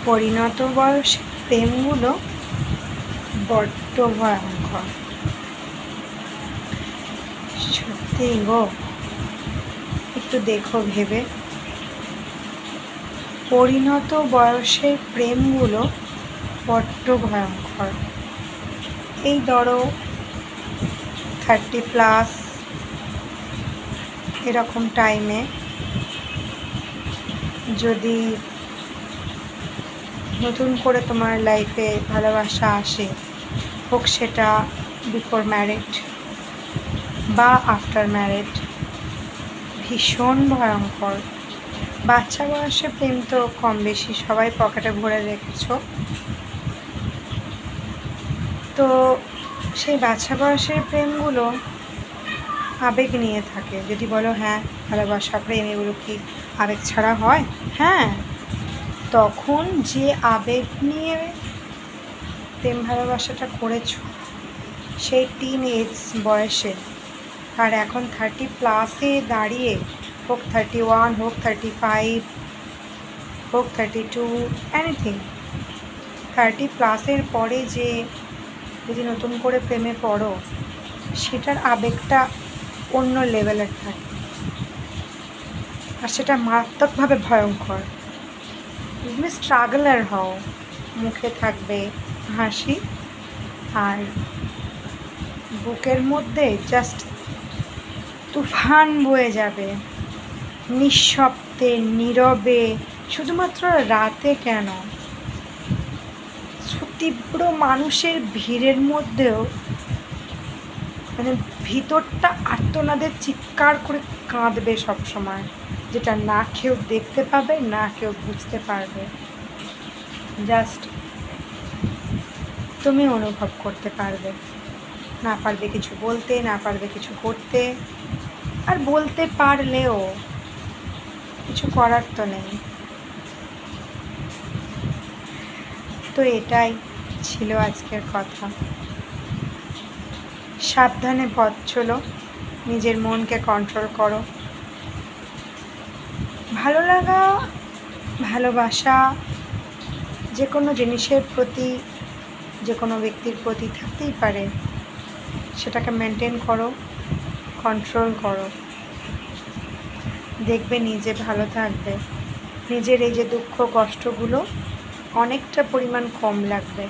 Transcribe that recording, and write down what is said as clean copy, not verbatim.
পরিণত বয়সে প্রেমগুলো বড্ড ভয়ঙ্কর। সত্যি গো, একটু দেখো ভেবে। পরিণত বয়সের প্রেমগুলো বড্ড ভয়ঙ্কর। এই ধরো 30+ এরকম টাইমে যদি নতুন করে তোমার লাইফে ভালোবাসা আসে, হোক সেটা বিফোর ম্যারিড বা আফটার ম্যারিড, ভীষণ ভয়ঙ্কর। বাচ্চা বয়সে প্রেম তো কম বেশি সবাই পকেটে ভরে রেখেছো। তো সেই বাচ্চা বয়সের প্রেমগুলো আবেগ নিয়ে থাকে। যদি বলো হ্যাঁ ভালোবাসা প্রেম এগুলো কি আবেগ ছাড়া হয়? হ্যাঁ, তখন যে আবেগ নিয়ে প্রেম ভালোবাসাটা করেছো সেই টিন এজ বয়সে, আর এখন 30+ দাঁড়িয়ে, হোক 31, হোক 35, হোক 32, এনিথিং, 30+ পরে যে যদি নতুন করে প্রেমে পড়ো, সেটার আবেগটা অন্য লেভেলের থাকে, আর সেটা মারাত্মকভাবে ভয়ঙ্কর। তুমি স্ট্রাগলার হও, মুখে থাকবে হাসি, আর বুকের মধ্যে জাস্ট তুফান বয়ে যাবে, নিঃশব্দে নীরবে, শুধুমাত্র রাতে কেন, তীব্র মানুষের ভিড়ের মধ্যেও মানে ভিতরটা আর্তনাদের চিৎকার করে কাঁদবে সবসময়, যেটা না কেউ দেখতে পাবে, না কেউ বুঝতে পারবে, জাস্ট তুমি অনুভব করতে পারবে। না পারবে কিছু বলতে, না পারবে কিছু করতে, আর বলতে পারলেও কিছু করার তো নেই। তো এটাই ছিল আজকের কথা। সাবধানে পথ চলো, নিজের মনকে কন্ট্রোল করো। ভালো লাগা, ভালোবাসা যে কোনো জিনিসের প্রতি, যে কোনো ব্যক্তির প্রতি থাকতেই পারে, সেটাকে মেনটেন করো, কন্ট্রোল করো, দেখবে নিজে ভালো থাকবে। নিজের এই যে দুঃখ কষ্টগুলো অনেকটা পরিমাণ কম লাগবে।